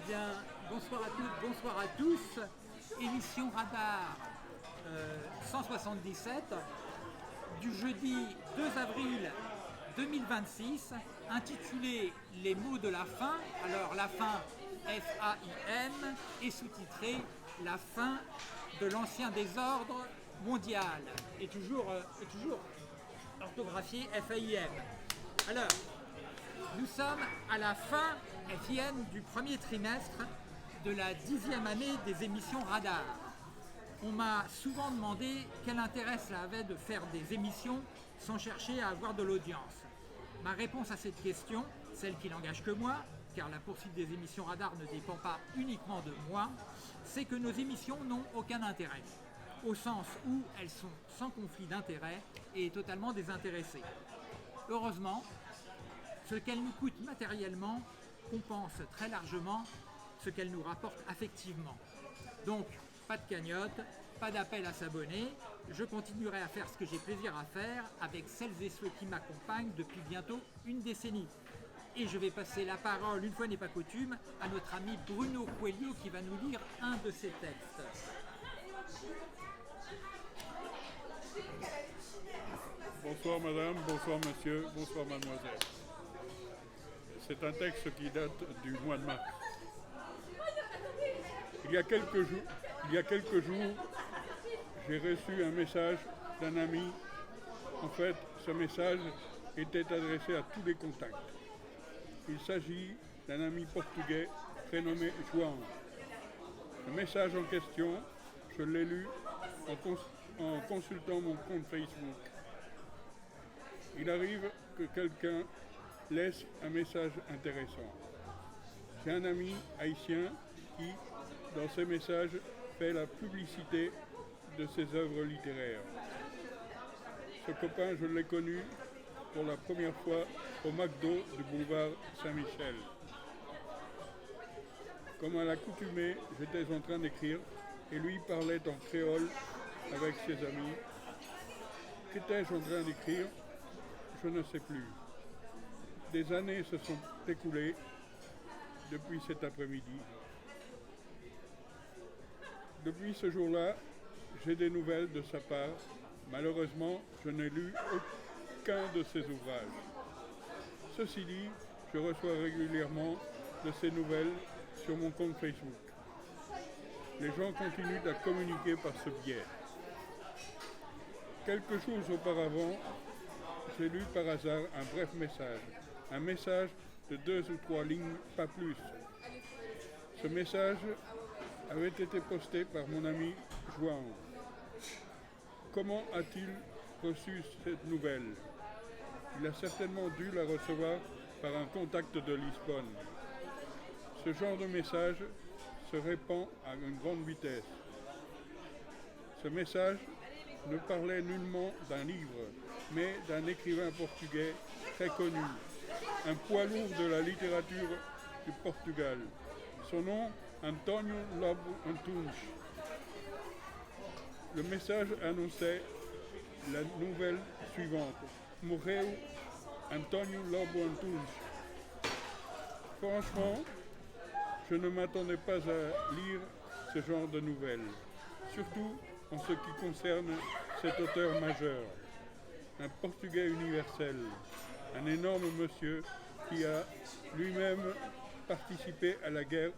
Bien, bonsoir à toutes, bonsoir à tous. Émission Radar 177 du jeudi 2 avril 2026, intitulée Les mots de la fin. Alors la fin, F-A-I-N, est sous-titrée La fin de l'ancien désordre mondial, et toujours orthographié F-A-I-N. Alors, nous sommes à la fin FIN du premier trimestre de la 10e année des émissions Radar. On m'a souvent demandé quel intérêt cela avait de faire des émissions sans chercher à avoir de l'audience. Ma réponse à cette question, celle qui n'engage que moi, car la poursuite des émissions Radar ne dépend pas uniquement de moi, c'est que nos émissions n'ont aucun intérêt, au sens où elles sont sans conflit d'intérêt et totalement désintéressées. Heureusement, ce qu'elles nous coûtent matériellement compense très largement ce qu'elles nous rapportent affectivement. Donc, pas de cagnotte, pas d'appel à s'abonner, je continuerai à faire ce que j'ai plaisir à faire avec celles et ceux qui m'accompagnent depuis bientôt une décennie. Et je vais passer la parole, une fois n'est pas coutume, à notre ami Bruno Coelho qui va nous lire un de ses textes. Bonsoir madame, bonsoir monsieur, bonsoir mademoiselle. C'est un texte qui date du mois de mars. Il y a quelques jours, j'ai reçu un message d'un ami. En fait, ce message était adressé à tous les contacts. Il s'agit d'un ami portugais prénommé João. Le message en question, je l'ai lu en consultant mon compte Facebook. Il arrive que quelqu'un laisse un message intéressant. J'ai un ami haïtien qui, dans ses messages, fait la publicité de ses œuvres littéraires. Ce copain, je l'ai connu pour la première fois au McDo du boulevard Saint-Michel. Comme à l'accoutumée, j'étais en train d'écrire et lui parlait en créole avec ses amis. Qu'étais-je en train d'écrire ? Je ne sais plus. Des années se sont écoulées depuis cet après-midi. Depuis ce jour-là, j'ai des nouvelles de sa part. Malheureusement, je n'ai lu aucun de ses ouvrages. Ceci dit, je reçois régulièrement de ses nouvelles sur mon compte Facebook. Les gens continuent à communiquer par ce biais. Quelques jours auparavant, j'ai lu par hasard un bref message. Un message de 2 ou 3 lignes, pas plus. Ce message avait été posté par mon ami João. Comment a-t-il reçu cette nouvelle ? Il a certainement dû la recevoir par un contact de Lisbonne. Ce genre de message se répand à une grande vitesse. Ce message ne parlait nullement d'un livre, mais d'un écrivain portugais très connu, un poids lourd de la littérature du Portugal. Son nom, António Lobo Antunes. Le message annonçait la nouvelle suivante. Morreu António Lobo Antunes. Franchement, je ne m'attendais pas à lire ce genre de nouvelles, surtout en ce qui concerne cet auteur majeur, un Portugais universel, un énorme monsieur qui a lui-même participé à la guerre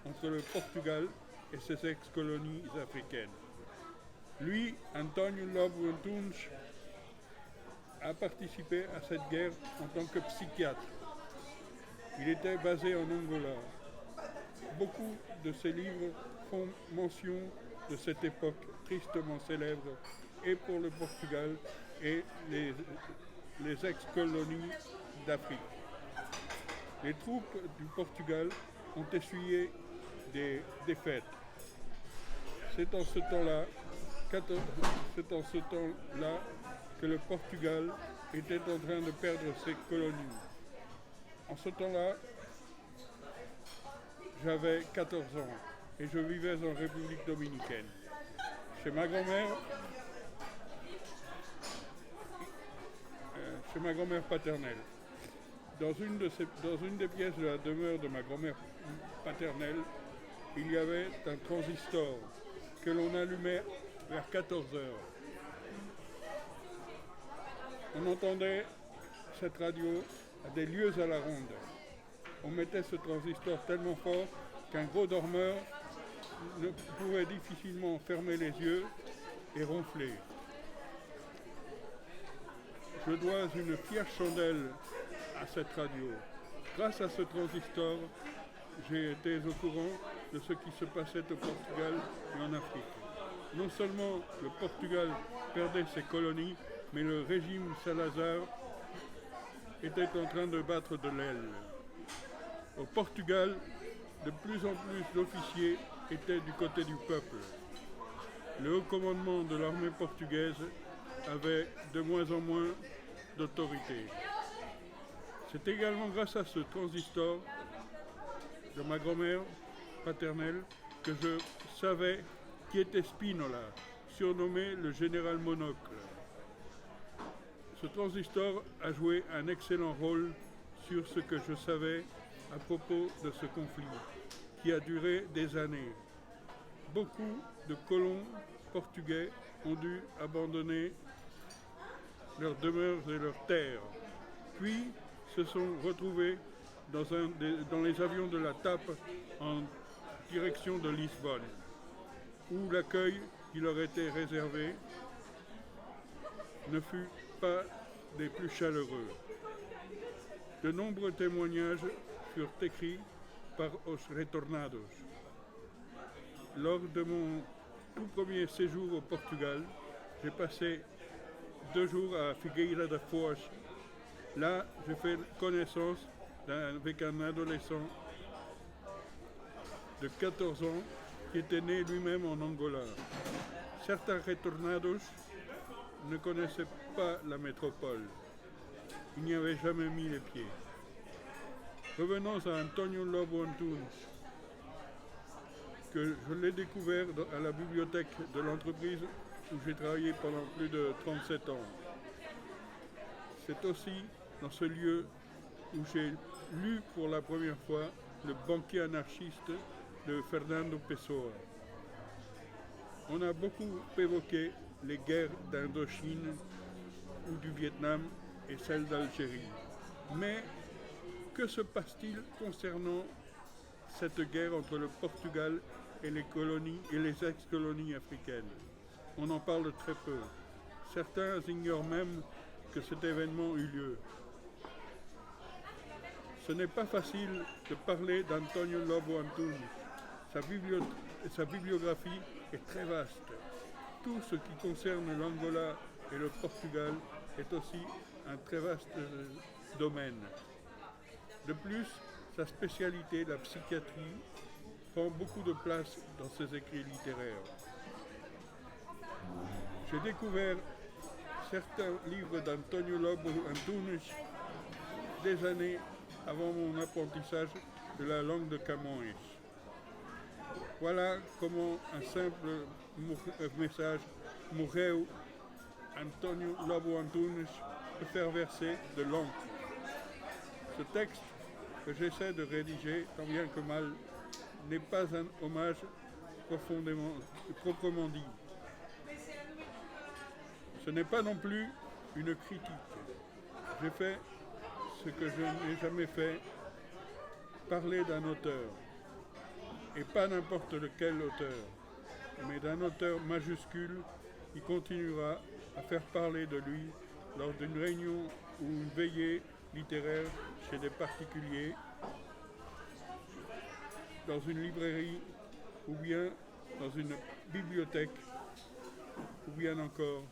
entre le Portugal et ses ex-colonies africaines. Lui, António Lobo Antunes, a participé à cette guerre en tant que psychiatre. Il était basé en Angola. Beaucoup de ses livres font mention de cette époque tristement célèbre et pour le Portugal et les ex-colonies d'Afrique. Les troupes du Portugal ont essuyé des défaites. C'est en ce temps-là que le Portugal était en train de perdre ses colonies. En ce temps-là, j'avais 14 ans et je vivais en République dominicaine. Chez ma grand-mère paternelle. Dans une des pièces de la demeure de ma grand-mère paternelle, il y avait un transistor que l'on allumait vers 14 heures. On entendait cette radio à des lieues à la ronde. On mettait ce transistor tellement fort qu'un gros dormeur ne pouvait difficilement fermer les yeux et ronfler. Je dois une fière chandelle à cette radio. Grâce à ce transistor, j'ai été au courant de ce qui se passait au Portugal et en Afrique. Non seulement le Portugal perdait ses colonies, mais le régime Salazar était en train de battre de l'aile. Au Portugal, de plus en plus d'officiers étaient du côté du peuple. Le haut commandement de l'armée portugaise avait de moins en moins d'autorité. C'est également grâce à ce transistor de ma grand-mère paternelle que je savais qui était Spinola, surnommé le général Monocle. Ce transistor a joué un excellent rôle sur ce que je savais à propos de ce conflit, qui a duré des années. Beaucoup de colons portugais ont dû abandonner leurs demeures et leurs terres, puis se sont retrouvés dans les avions de la TAP en direction de Lisbonne, où l'accueil qui leur était réservé ne fut pas des plus chaleureux. De nombreux témoignages furent écrits par Os Retornados. Lors de mon tout premier séjour au Portugal, j'ai passé 2 jours à Figueira da Foz. Là, j'ai fait connaissance avec un adolescent de 14 ans qui était né lui-même en Angola. Certains retornados ne connaissaient pas la métropole. Ils n'y avaient jamais mis les pieds. Revenons à Antonio Lobo Antunes, que je l'ai découvert à la bibliothèque de l'entreprise où j'ai travaillé pendant plus de 37 ans. C'est aussi dans ce lieu où j'ai lu pour la première fois Le banquier anarchiste de Fernando Pessoa. On a beaucoup évoqué les guerres d'Indochine ou du Vietnam et celles d'Algérie. Mais que se passe-t-il concernant cette guerre entre le Portugal et les colonies et les ex-colonies africaines? On en parle très peu. Certains ignorent même que cet événement eut lieu. Ce n'est pas facile de parler d'Antonio Lobo Antunes. Sa bibliographie est très vaste. Tout ce qui concerne l'Angola et le Portugal est aussi un très vaste domaine. De plus, sa spécialité, la psychiatrie, prend beaucoup de place dans ses écrits littéraires. J'ai découvert certains livres d'Antonio Lobo Antunes des années avant mon apprentissage de la langue de Camões. Voilà comment un simple message « Morreu Antonio Lobo Antunes » peut faire verser de l'encre. Ce texte que j'essaie de rédiger, tant bien que mal, n'est pas un hommage proprement dit. Ce n'est pas non plus une critique. J'ai fait ce que je n'ai jamais fait, parler d'un auteur. Et pas n'importe lequel auteur, mais d'un auteur majuscule qui continuera à faire parler de lui lors d'une réunion ou une veillée littéraire chez des particuliers, dans une librairie ou bien dans une bibliothèque ou bien encore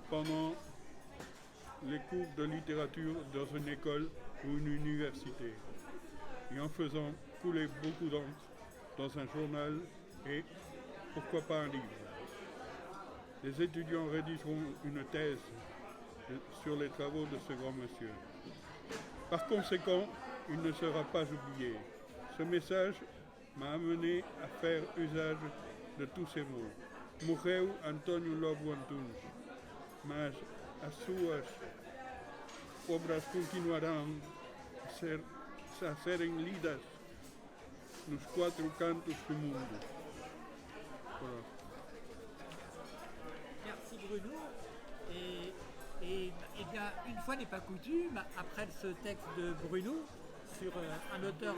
pendant les cours de littérature dans une école ou une université, et en faisant couler beaucoup d'encre dans un journal et pourquoi pas un livre. Les étudiants rédigeront une thèse sur les travaux de ce grand monsieur. Par conséquent, il ne sera pas oublié. Ce message m'a amené à faire usage de tous ces mots. Morreu Antonio Lobo Antunes. mas as suas obras continuarão a serem lidas nos 4 cantos do mundo. Voilà. Merci Bruno. Et bien, une fois n'est pas coutume, après ce texte de Bruno sur un auteur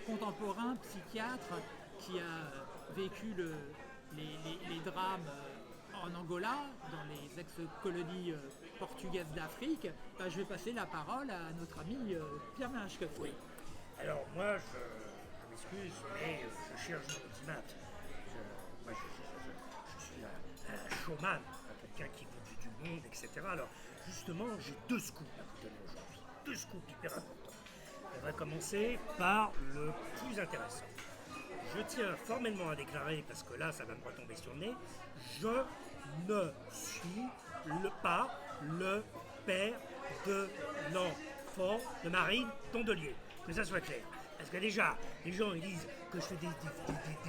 contemporain, psychiatre, qui a vécu les drames en Angola, dans les ex-colonies portugaises d'Afrique, ben, je vais passer la parole à notre ami Pierre Minchke. Oui. Alors moi, je m'excuse, mais je cherche un ultimate. Je suis un showman, quelqu'un qui veut du monde, etc. Alors justement, j'ai 2 scoops à vous donner aujourd'hui. 2 scoops hyper importants. On va commencer par le plus intéressant. Je tiens formellement à déclarer, parce que là, ça va me retomber sur le nez, je ne suis pas le père de l'enfant de Marine Tondelier. Que ça soit clair. Parce que déjà, les gens ils disent que je fais des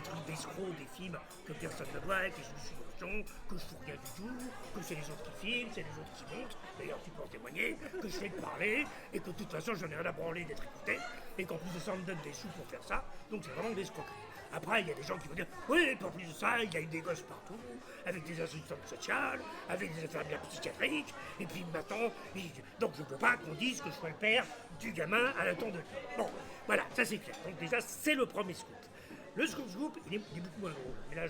trucs d'escrocs, des films que personne ne voit, que je suis subvention, que je fous rien du tout, que c'est les autres qui filment, c'est les autres qui montrent. D'ailleurs, tu peux en témoigner, que je fais que parler, et que de toute façon, j'en ai rien à branler d'être écouté, et qu'en plus de ça, on me donne des sous pour faire ça. Donc c'est vraiment des escroqueries. Après, il y a des gens qui vont dire « Oui, et en plus de ça, il y a eu des gosses partout, avec des assistantes sociales, avec des infirmières psychiatriques, et puis maintenant, donc je ne veux pas qu'on dise que je sois le père du gamin à la tondelier. » Bon, voilà, ça c'est clair. Donc déjà, c'est le premier scoop. Le scoop, il est beaucoup moins drôle, mais là,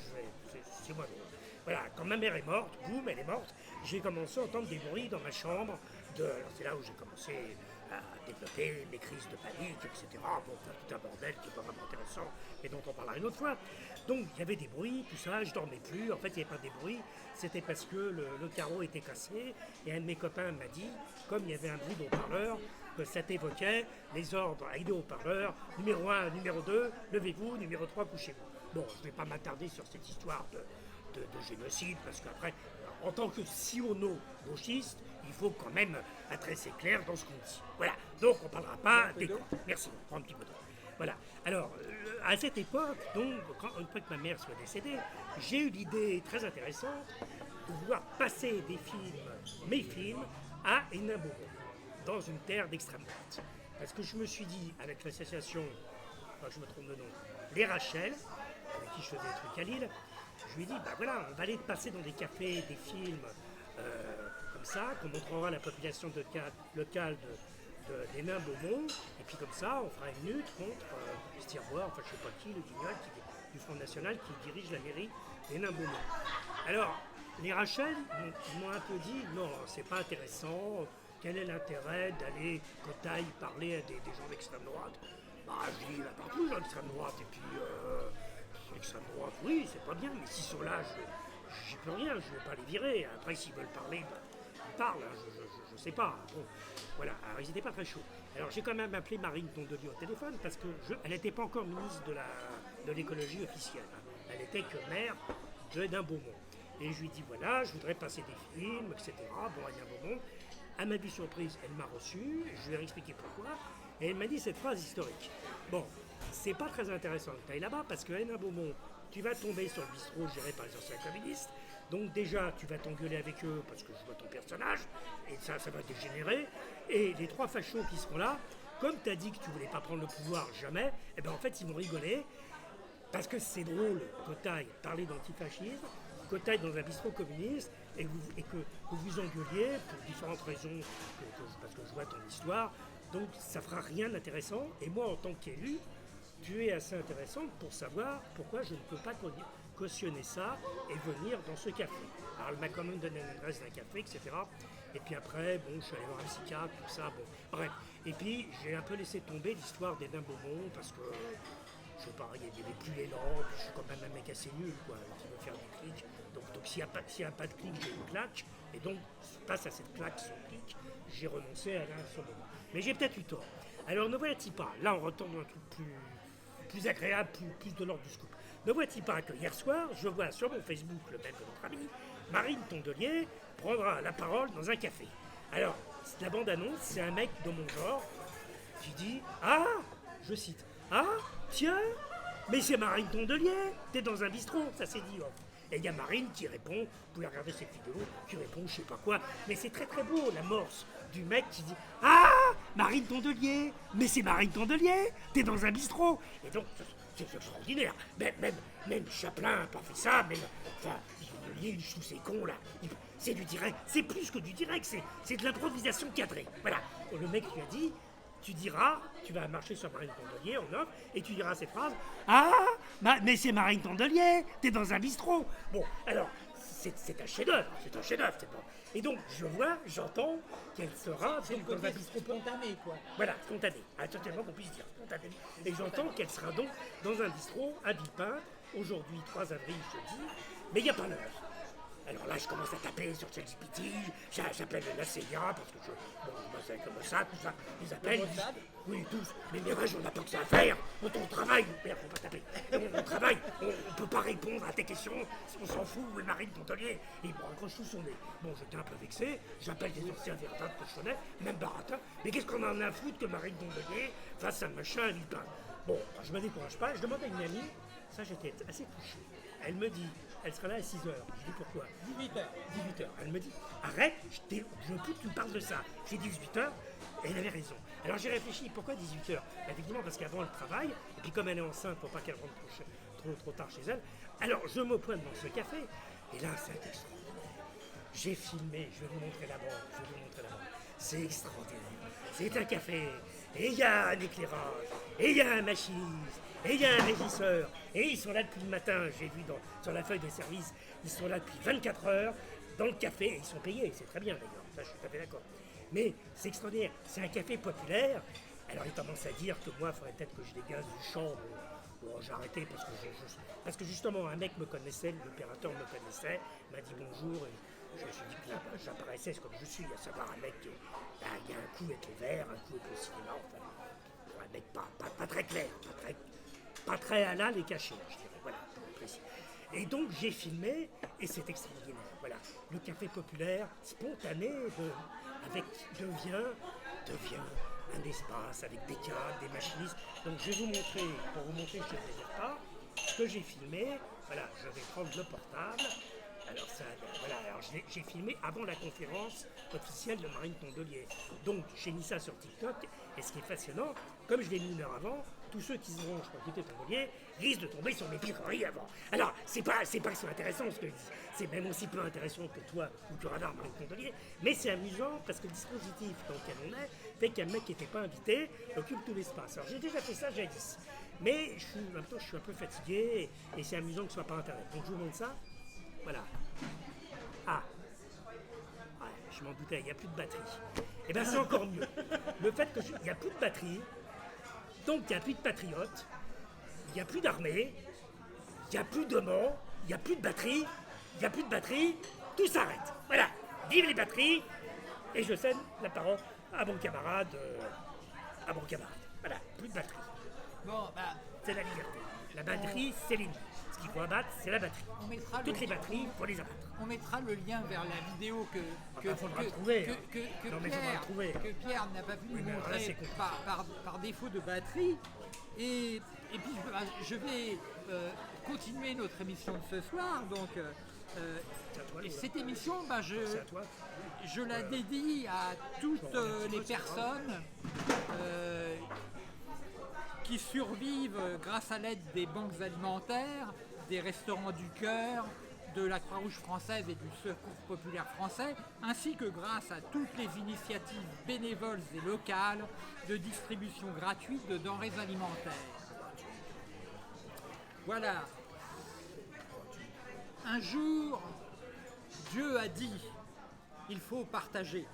c'est moins drôle. Voilà, quand ma mère est morte, boum, elle est morte, j'ai commencé à entendre des bruits dans ma chambre. Alors c'est là où j'ai commencé à développer mes crises de panique, etc. Bon, tout un bordel qui est pas vraiment intéressant et dont on parlera une autre fois. Donc il y avait des bruits, tout ça, je dormais plus. En fait, il n'y avait pas des bruits, c'était parce que le carreau était cassé. Et un de mes copains m'a dit, comme il y avait un bruit de haut-parleur, que ça évoquait les ordres avec des haut-parleurs, numéro 1, numéro 2, levez-vous, numéro 3, couchez-vous. Bon, je ne vais pas m'attarder sur cette histoire de génocide, parce qu'après, en tant que siono-gauchiste, il faut quand même être assez clair dans ce qu'on dit. Voilà, donc on ne parlera pas des coups. Merci, on prend un petit peu d'eau. Voilà, alors, à cette époque, donc, une fois que ma mère soit décédée, j'ai eu l'idée très intéressante de vouloir passer des films, mes films, à Hénin Beaumont, dans une terre d'extrême droite. Parce que je me suis dit, avec l'association, je me trompe de nom, Les Rachel, avec qui je faisais des trucs à Lille, je lui ai dit, bah voilà, on va aller passer dans des cafés, des films comme ça, qu'on montrera à la population locale d'Hénin Beaumont, et puis comme ça, on fera une lutte contre Stirbois, enfin je sais pas qui, le Guignol, du Front National, qui dirige la mairie d'Hénin Beaumont. Alors, les Rachel m'ont un peu dit, non, c'est pas intéressant, quel est l'intérêt d'aller Cotaille parler à des gens d'extrême droite? Bah, je dis, il y en a partout, gens d'extrême droite, et puis... l'extrême droite, oui, c'est pas bien, mais s'ils sont là, j'y peux rien, je ne vais pas les virer. Après, s'ils veulent parler, bah, ils parlent, hein, je sais pas. Bon, voilà, alors ils n'étaient pas très chauds. Alors j'ai quand même appelé Marine Tondelier au téléphone parce qu'elle n'était pas encore ministre de l'écologie officielle. Hein. Elle était que maire d'Hénin Beaumont. Et je lui ai dit, voilà, je voudrais passer des films, etc. Bon, à Hénin Beaumont. À ma surprise, elle m'a reçu, je lui ai expliqué pourquoi, et elle m'a dit cette phrase historique. Bon, c'est pas très intéressant que tu ailles là-bas parce qu'à Hénin Beaumont, tu vas tomber sur le bistrot géré par les anciens communistes. Donc déjà, tu vas t'engueuler avec eux parce que je vois ton personnage, et ça va dégénérer. Et les 3 fachos qui seront là, comme tu as dit que tu voulais pas prendre le pouvoir jamais, et ben en fait, ils vont rigoler parce que c'est drôle que tu ailles parler d'antifascisme, que tu ailles dans un bistrot communiste et que vous engueuliez pour différentes raisons, parce que je vois ton histoire. Donc ça fera rien d'intéressant. Et moi, en tant qu'élu, tu es assez intéressante pour savoir pourquoi je ne peux pas cautionner ça et venir dans ce café. Alors elle m'a quand même donné l'adresse d'un café, etc. Et puis après, bon, je suis allé voir un psychiatre, tout ça, bon, bref. Et puis j'ai un peu laissé tomber l'histoire d'Hénin Beaumont parce que, je sais pas, il n'y avait plus l'élan, puis je suis quand même un mec assez nul, quoi, qui veut faire du clic. Donc s'il n'y a pas de clic, j'ai une claque. Et donc, face à cette claque sans clic, j'ai renoncé à aller à ce moment. Mais j'ai peut-être eu tort. Alors ne voilà-t-il pas, là on retombe dans un truc plus agréable, plus de l'ordre du scoop. Ne vois-t-il pas que hier soir, je vois sur mon Facebook, le même que notre ami, Marine Tondelier prendra la parole dans un café. Alors, la bande-annonce, c'est un mec de mon genre qui dit « Ah !» je cite « Ah, tiens, mais c'est Marine Tondelier, t'es dans un bistrot, ça s'est dit. » Et il y a Marine qui répond, vous pouvez regarder cette vidéo, qui répond je sais pas quoi. Mais c'est très très beau, l'amorce du mec qui dit « Ah, Marine Tondelier, mais c'est Marine Tondelier, t'es dans un bistrot !» Et donc, c'est extraordinaire. Même Chaplin n'a pas fait ça, même... Enfin, Tondelier, je trouve c'est con, là. C'est du direct, c'est plus que du direct, c'est de l'improvisation cadrée. Voilà. Et le mec lui a dit... Tu diras, tu vas marcher sur Marine Tondelier en off, et tu diras cette phrase « Ah, mais c'est Marine Tondelier, t'es dans un bistrot !» Bon, alors, c'est un chef-d'œuvre, c'est un chef-d'œuvre. Et donc, j'entends qu'elle sera donc dans un bistrot spontané, quoi. Voilà, spontané, totalement qu'on puisse dire, spontané. Et j'entends qu'elle sera donc dans un bistrot à Villepinte, aujourd'hui 3 avril, jeudi, mais il n'y a pas l'heure. Alors là, je commence à taper sur ChatGPT, j'appelle la CIA, parce que c'est comme ça, tout ça, ils appellent, ils disent, oui, tous, mais on n'a pas que ça à faire, on travaille, merde, faut pas taper, on travaille, on peut pas répondre à tes questions, on s'en fout, où est Marine Tondelier? Et il me raccroche sous son nez. Bon, j'étais un peu vexé, j'appelle des anciens véritables que je connais, même Baratin, mais qu'est-ce qu'on en a à foutre que Marine Tondelier fasse un machin à Villepinte? Bon, je me décourage pas, je demande à une amie, ça j'étais assez touché, elle me dit, elle sera là à 6h. Je dis pourquoi? 18h. 18h. Elle me dit, arrête, je veux plus que tu me parles de ça. J'ai 18h, et elle avait raison. Alors j'ai réfléchi, pourquoi 18h? Effectivement, parce qu'avant elle travaille, et puis comme elle est enceinte, pour pas qu'elle rentre trop tard chez elle, alors je me pointe dans ce café, et là c'est extraordinaire. J'ai filmé, je vais vous montrer là-bas, c'est extraordinaire. C'est un café, et il y a un éclairage, et il y a un machiniste, et il y a un régisseur, et ils sont là depuis le matin, j'ai vu sur la feuille de service, ils sont là depuis 24 heures, dans le café, et ils sont payés, c'est très bien d'ailleurs, ça je suis tout à fait d'accord. Mais c'est extraordinaire, c'est un café populaire, alors il commence à dire que moi, il faudrait peut-être que je dégage du champ, bon j'ai arrêté parce que justement un mec me connaissait, l'opérateur me connaissait, m'a dit bonjour, et je me suis dit que là, j'apparaissais comme je suis, à savoir un mec, il y a un coup avec les verres, un coup avec le cinéma, enfin, un mec pas très clair, pas très halal et caché, je dirais, voilà, précis. Et donc j'ai filmé, et c'est extraordinaire, voilà. Le café populaire, spontané, devient un espace avec des cadres, des machinistes. Donc je vais vous montrer, pour vous montrer que je ne désire pas, ce que j'ai filmé, voilà, je vais prendre le portable. Alors ça, voilà, alors j'ai filmé avant la conférence officielle de Marine Tondelier. Donc j'ai mis ça sur TikTok, et ce qui est fascinant, comme je l'ai mis 1 heure avant, tous ceux qui se branchent pour écouter Tondelier risquent de tomber sur mes pilleries avant. Alors, c'est pas que c'est intéressant ce que je dis, c'est même aussi peu intéressant que toi ou que Radar Marine Tondelier, mais c'est amusant parce que le dispositif dans lequel on est fait qu'un mec qui n'était pas invité occupe tout l'espace. Alors j'ai déjà fait ça jadis, mais en même temps je suis un peu fatigué et c'est amusant que ce soit pas internet. Donc je vous montre ça. Voilà. Ah. Ouais, je m'en doutais, il n'y a plus de batterie. Et bien c'est encore mieux. Le fait qu'il n'y a plus de batterie, donc il n'y a plus de patriotes, il n'y a plus d'armée, il n'y a plus de morts, il n'y a plus de batterie, tout s'arrête. Voilà. Vive les batteries. Et je cède la parole à mon camarade. Voilà, plus de batterie. Bon, bah, C'est la liberté. La batterie, c'est l'ennemi. Ce qu'il faut abattre, c'est la batterie. Toutes les batteries, il faut les abattre. On mettra le lien vers la vidéo que Pierre n'a pas pu nous montrer par défaut de batterie. Et puis je vais continuer notre émission de ce soir. Donc cette émission, je la dédie à toutes les personnes qui survivent grâce à l'aide des banques alimentaires, des restaurants du cœur, de la Croix-Rouge française et du Secours populaire français, ainsi que grâce à toutes les initiatives bénévoles et locales de distribution gratuite de denrées alimentaires. Voilà. Un jour, Dieu a dit, il faut partager.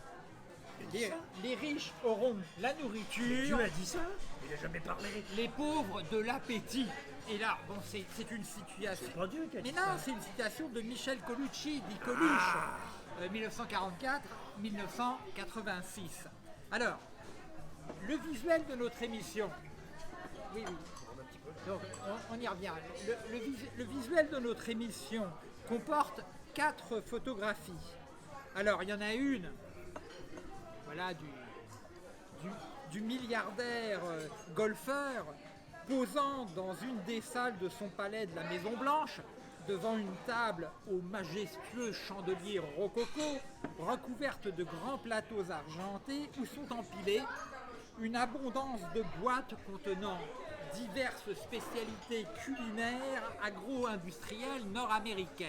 Les riches auront la nourriture. Dieu a dit ça? Il n'a jamais parlé. Les pauvres de l'appétit. Et là, bon, c'est une situation. C'est pas Dieu qui a dit Mais non, ça. c'est une citation de Michel Colucci, dit Coluche, 1944-1986. Alors, le visuel de notre émission. Oui. Donc, on y revient. Le visuel de notre émission comporte 4 photographies. Alors, il y en a une. Voilà, du milliardaire golfeur posant dans une des salles de son palais de la Maison Blanche devant une table aux majestueux chandeliers rococo, recouverte de grands plateaux argentés où sont empilés une abondance de boîtes contenant diverses spécialités culinaires agro-industrielles nord-américaines.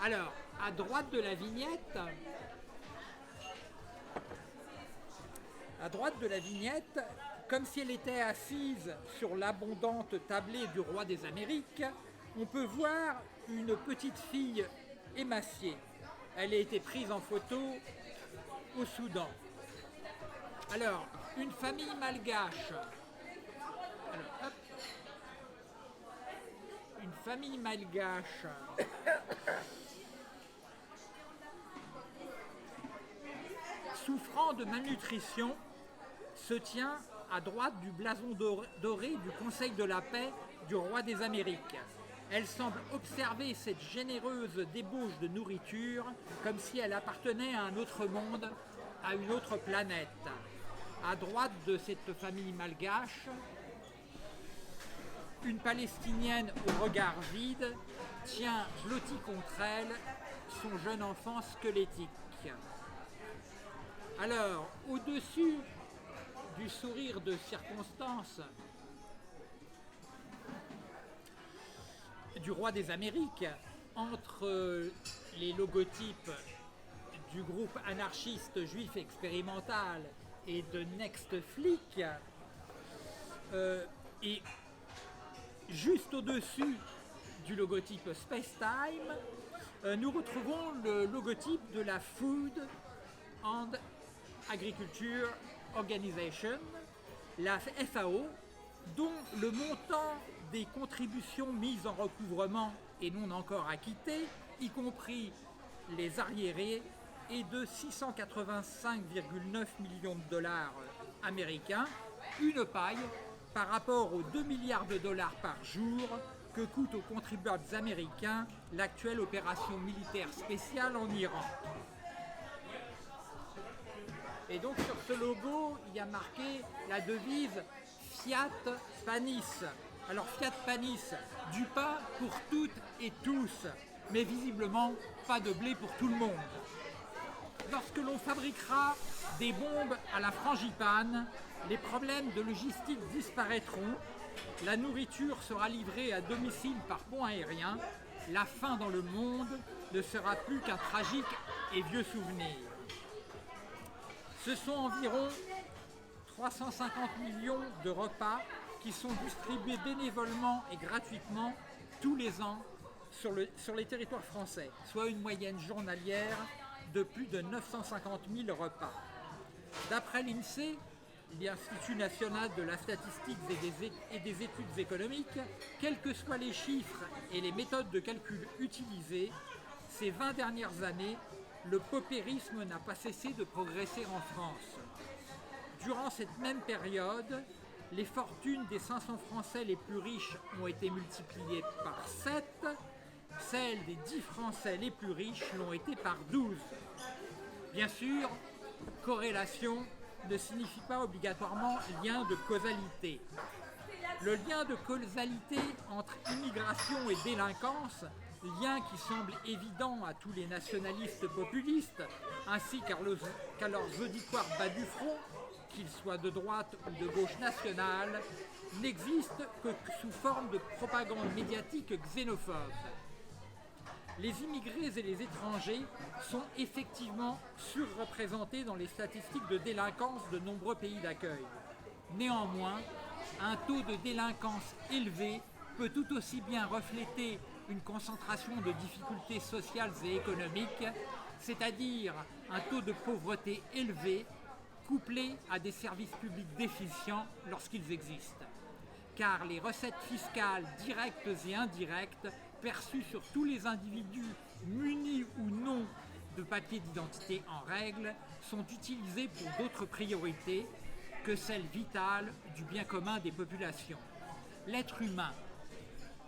Alors, à droite de la vignette, comme si elle était assise sur l'abondante tablée du roi des Amériques, on peut voir une petite fille émaciée. Elle a été prise en photo au Soudan. Alors, une famille malgache. Une famille malgache souffrant de malnutrition se tient à droite du blason doré du Conseil de la paix du roi des Amériques. Elle semble observer cette généreuse débauche de nourriture comme si elle appartenait à un autre monde, à une autre planète. À droite de cette famille malgache, une Palestinienne au regard vide tient blotti contre elle son jeune enfant squelettique. Alors, au-dessus du sourire de circonstance du roi des Amériques, entre les logotypes du groupe anarchiste juif expérimental et de Next Flick, et juste au-dessus du logotype Spacetime, nous retrouvons le logotype de la Food and Agriculture Organization, la FAO, dont le montant des contributions mises en recouvrement et non encore acquittées, y compris les arriérés, est de 685,9 millions de dollars américains, une paille par rapport aux 2 milliards de dollars par jour que coûte aux contribuables américains l'actuelle opération militaire spéciale en Iran. Et donc sur ce logo, il y a marqué la devise Fiat Panis. Alors Fiat Panis, du pain pour toutes et tous, mais visiblement pas de blé pour tout le monde. Lorsque l'on fabriquera des bombes à la frangipane, les problèmes de logistique disparaîtront, la nourriture sera livrée à domicile par pont aérien, la faim dans le monde ne sera plus qu'un tragique et vieux souvenir. Ce sont environ 350 millions de repas qui sont distribués bénévolement et gratuitement tous les ans sur les territoires français, soit une moyenne journalière de plus de 950 000 repas. D'après l'INSEE, l'Institut national de la statistique et des études économiques, quels que soient les chiffres et les méthodes de calcul utilisées, ces 20 dernières années, le paupérisme n'a pas cessé de progresser en France. Durant cette même période, les fortunes des 500 Français les plus riches ont été multipliées par 7, celles des 10 Français les plus riches l'ont été par 12. Bien sûr, corrélation ne signifie pas obligatoirement lien de causalité. Le lien de causalité entre immigration et délinquance, lien qui semble évident à tous les nationalistes populistes, ainsi qu'à leurs auditoires bas du front, qu'ils soient de droite ou de gauche nationale, n'existe que sous forme de propagande médiatique xénophobe. Les immigrés et les étrangers sont effectivement surreprésentés dans les statistiques de délinquance de nombreux pays d'accueil. Néanmoins, un taux de délinquance élevé peut tout aussi bien refléter une concentration de difficultés sociales et économiques, c'est-à-dire un taux de pauvreté élevé, couplé à des services publics déficients lorsqu'ils existent. Car les recettes fiscales directes et indirectes perçues sur tous les individus munis ou non de papiers d'identité en règle sont utilisées pour d'autres priorités que celles vitales du bien commun des populations. L'être humain,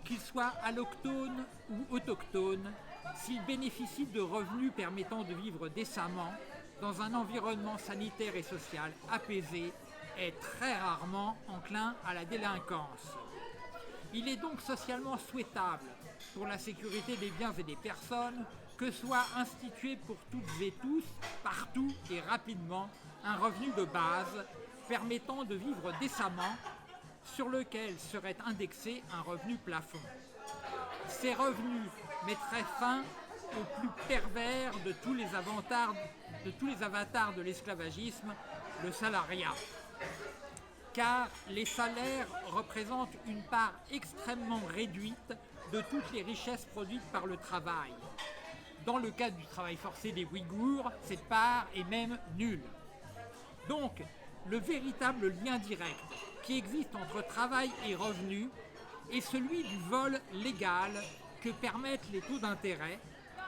qu'il soit alloctone ou autochtone, s'il bénéficie de revenus permettant de vivre décemment dans un environnement sanitaire et social apaisé, est très rarement enclin à la délinquance. Il est donc socialement souhaitable, pour la sécurité des biens et des personnes, que soit institué pour toutes et tous, partout et rapidement, un revenu de base permettant de vivre décemment, sur lequel serait indexé un revenu plafond. Ces revenus mettraient fin au plus pervers de tous les avatars de l'esclavagisme, le salariat. Car les salaires représentent une part extrêmement réduite de toutes les richesses produites par le travail. Dans le cas du travail forcé des Ouïghours, cette part est même nulle. Donc, le véritable lien direct qui existe entre travail et revenu est celui du vol légal que permettent les taux d'intérêt,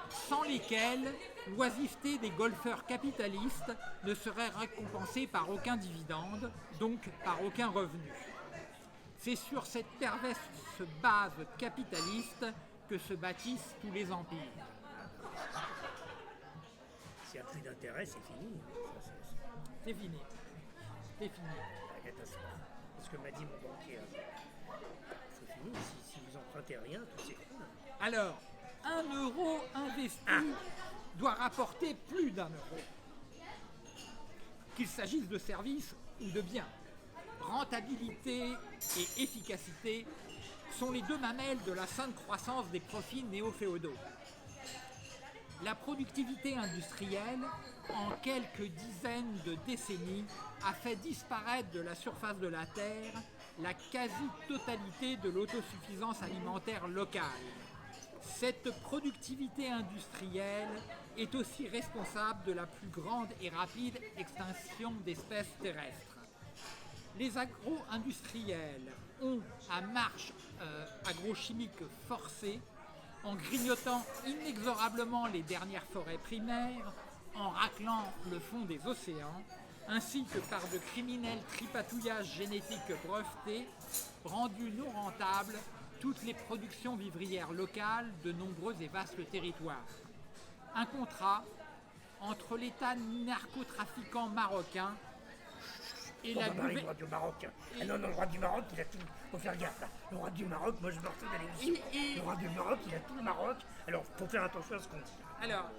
sans lesquels l'oisiveté des golfeurs capitalistes ne serait récompensée par aucun dividende, donc par aucun revenu. C'est sur cette perverse base capitaliste que se bâtissent tous les empires. S'il n'y a plus d'intérêt, c'est fini. C'est fini. C'est fini. La catastrophe. C'est ce que m'a dit mon banquier. C'est fini. Si vous empruntez rien, tout s'écroule. Alors, 1 euro investi doit rapporter plus d'1 euro. Qu'il s'agisse de services ou de biens. Rentabilité et efficacité sont les deux mamelles de la sainte croissance des profits néo-féodaux. La productivité industrielle, en quelques dizaines de décennies, a fait disparaître de la surface de la Terre la quasi-totalité de l'autosuffisance alimentaire locale. Cette productivité industrielle est aussi responsable de la plus grande et rapide extinction d'espèces terrestres. Les agro-industriels ont, à marche agrochimique forcée, en grignotant inexorablement les dernières forêts primaires, en raclant le fond des océans, ainsi que par de criminels tripatouillages génétiques brevetés, rendu non rentables toutes les productions vivrières locales de nombreux et vastes territoires. Un contrat entre l'État narcotrafiquant marocain et la le roi du Maroc. Non, le roi du Maroc, il a tout. Faut faire gaffe là. Le roi du Maroc, moi je me retourne à l'émission. Le roi du Maroc, il a tout le Maroc. Alors, faut faire attention à ce qu'on dit. Alors,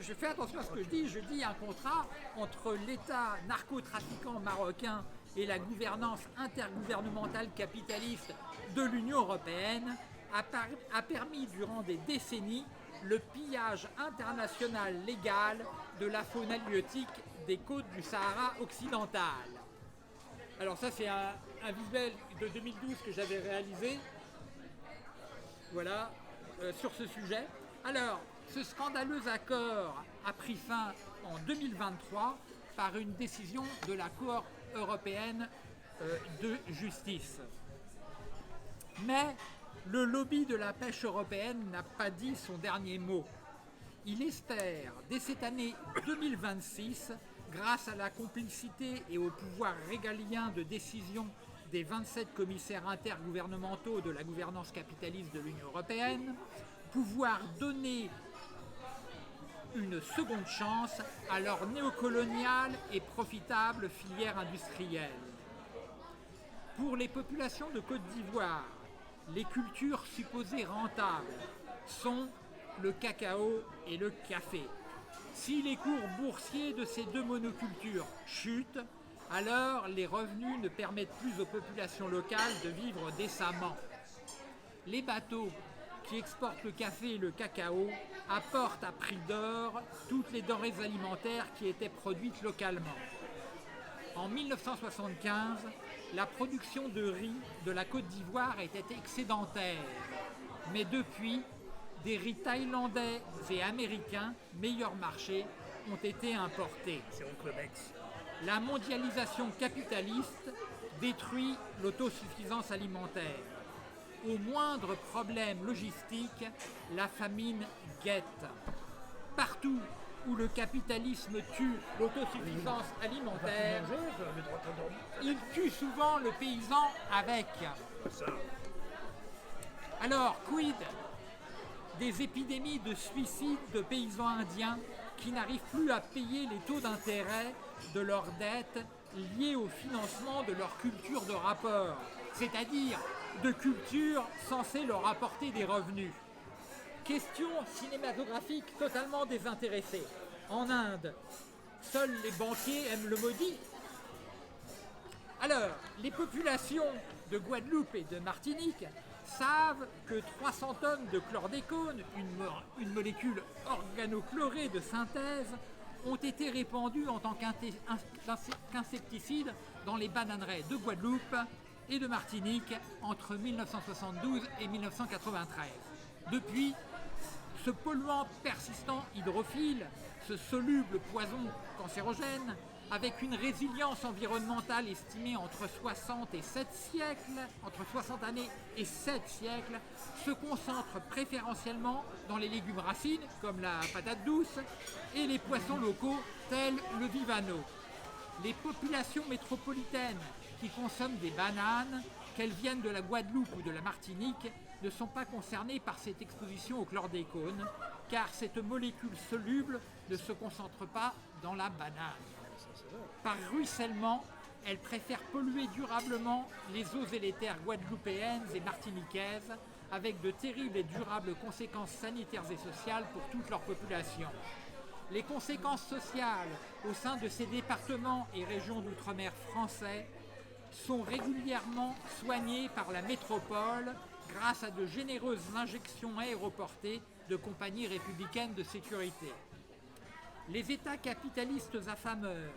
je fais attention à ce que je dis. Je dis un contrat entre l'État narcotrafiquant marocain et la gouvernance intergouvernementale capitaliste de l'Union européenne a permis durant des décennies le pillage international légal de la faune halieutique des côtes du Sahara occidental. Alors ça c'est un visuel de 2012 que j'avais réalisé, voilà, sur ce sujet. Alors, ce scandaleux accord a pris fin en 2023 par une décision de la Cour européenne de justice. Mais le lobby de la pêche européenne n'a pas dit son dernier mot. Il espère, dès cette année 2026, grâce à la complicité et au pouvoir régalien de décision des 27 commissaires intergouvernementaux de la gouvernance capitaliste de l'Union européenne, pouvoir donner une seconde chance à leur néocoloniale et profitable filière industrielle. Pour les populations de Côte d'Ivoire, les cultures supposées rentables sont le cacao et le café. Si les cours boursiers de ces deux monocultures chutent, alors les revenus ne permettent plus aux populations locales de vivre décemment. Les bateaux qui exportent le café et le cacao apportent à prix d'or toutes les denrées alimentaires qui étaient produites localement. En 1975, la production de riz de la Côte d'Ivoire était excédentaire, mais depuis, des riz thaïlandais et américains, meilleurs marchés, ont été importés. C'est Oncle Bex. La mondialisation capitaliste détruit l'autosuffisance alimentaire. Au moindre problème logistique, la famine guette. Partout où le capitalisme tue l'autosuffisance alimentaire, il tue souvent le paysan avec. Alors, quid des épidémies de suicides de paysans indiens qui n'arrivent plus à payer les taux d'intérêt de leurs dettes liées au financement de leur culture de rapport, c'est-à-dire de culture censée leur apporter des revenus. Question cinématographique totalement désintéressée. En Inde, seuls les banquiers aiment le maudit. Alors, les populations de Guadeloupe et de Martinique savent que 300 tonnes de chlordécone, une molécule organochlorée de synthèse, ont été répandues en tant qu'insecticide dans les bananeraies de Guadeloupe et de Martinique entre 1972 et 1993. Depuis, ce polluant persistant hydrophile, ce soluble poison cancérogène, avec une résilience environnementale estimée entre 60 années et 7 siècles, se concentre préférentiellement dans les légumes racines, comme la patate douce, et les poissons locaux, tels le vivano. Les populations métropolitaines qui consomment des bananes, qu'elles viennent de la Guadeloupe ou de la Martinique, ne sont pas concernées par cette exposition au chlordécone, car cette molécule soluble ne se concentre pas dans la banane. Par ruissellement, elle préfère polluer durablement les eaux élétaires guadeloupéennes et martiniquaises, avec de terribles et durables conséquences sanitaires et sociales pour toute leur population. Les conséquences sociales au sein de ces départements et régions d'outre-mer français sont régulièrement soignées par la métropole grâce à de généreuses injections aéroportées de compagnies républicaines de sécurité. Les États capitalistes affameurs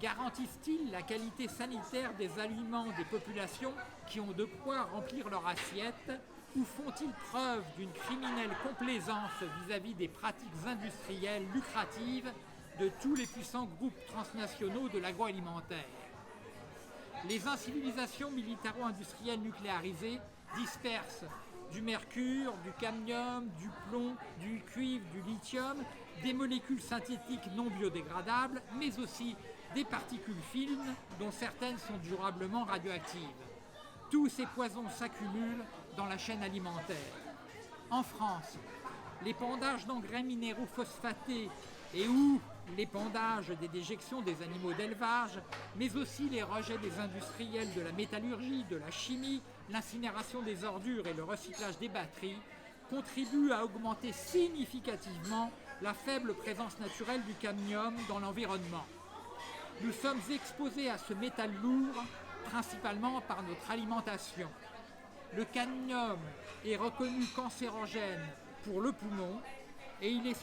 garantissent-ils la qualité sanitaire des aliments des populations qui ont de quoi remplir leur assiette, ou font-ils preuve d'une criminelle complaisance vis-à-vis des pratiques industrielles lucratives de tous les puissants groupes transnationaux de l'agroalimentaire? Les incivilisations militaro-industrielles nucléarisées dispersent du mercure, du cadmium, du plomb, du cuivre, du lithium, des molécules synthétiques non biodégradables, mais aussi des particules fines dont certaines sont durablement radioactives. Tous ces poisons s'accumulent dans la chaîne alimentaire. En France, l'épandage d'engrais minéraux phosphatés et ou l'épandage des déjections des animaux d'élevage, mais aussi les rejets des industriels de la métallurgie, de la chimie, l'incinération des ordures et le recyclage des batteries contribuent à augmenter significativement la faible présence naturelle du cadmium dans l'environnement. Nous sommes exposés à ce métal lourd principalement par notre alimentation. Le cadmium est reconnu cancérogène pour le poumon et il est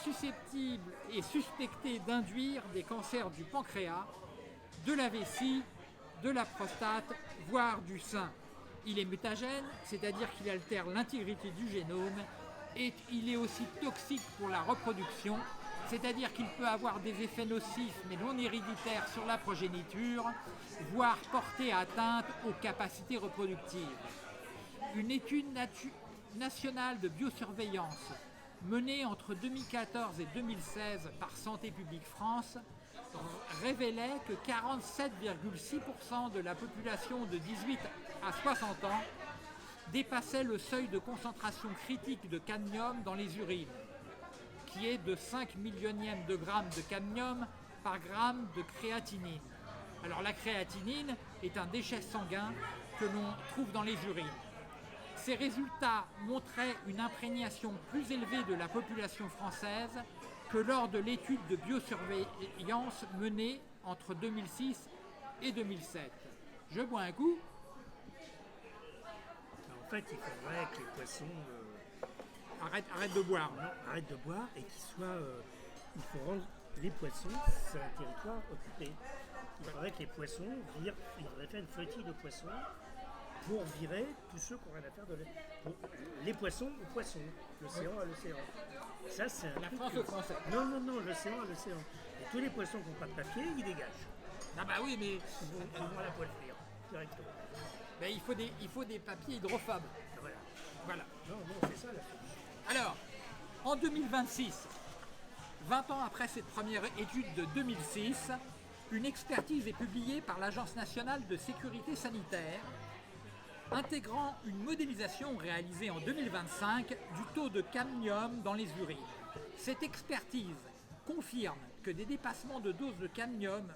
susceptible et suspecté d'induire des cancers du pancréas, de la vessie, de la prostate, voire du sein. Il est mutagène, c'est-à-dire qu'il altère l'intégrité du génome, et il est aussi toxique pour la reproduction, c'est-à-dire qu'il peut avoir des effets nocifs mais non héréditaires sur la progéniture, voire porter atteinte aux capacités reproductives. Une étude nationale de biosurveillance menée entre 2014 et 2016 par Santé publique France révélait que 47,6% de la population de 18 à 60 ans dépassait le seuil de concentration critique de cadmium dans les urines, qui est de 5 millionièmes de grammes de cadmium par gramme de créatinine. Alors la créatinine est un déchet sanguin que l'on trouve dans les urines. Ces résultats montraient une imprégnation plus élevée de la population française que lors de l'étude de biosurveillance menée entre 2006 et 2007. Je bois un coup. En fait, il faudrait que les poissons Arrête de boire. arrêtent de boire et qu'ils soient. Il faut rendre les poissons sur un territoire occupé. Il faudrait que les poissons virent. Il faudrait faire une flottille de poissons pour virer tous ceux qui n'ont rien à faire les poissons aux poissons, l'océan à l'océan. Ça, c'est un La truc France aux Français. Non, l'océan à l'océan. Et tous les poissons qui n'ont pas de papier, ils dégagent. Ah bah oui, mais Ils vont à la poêle frire, directement. ben, il faut des papiers hydrophobes. Voilà. Voilà. Non, c'est ça la solution. Alors, en 2026, 20 ans après cette première étude de 2006, une expertise est publiée par l'Agence nationale de sécurité sanitaire, intégrant une modélisation réalisée en 2025 du taux de cadmium dans les urines. Cette expertise confirme que des dépassements de doses de cadmium,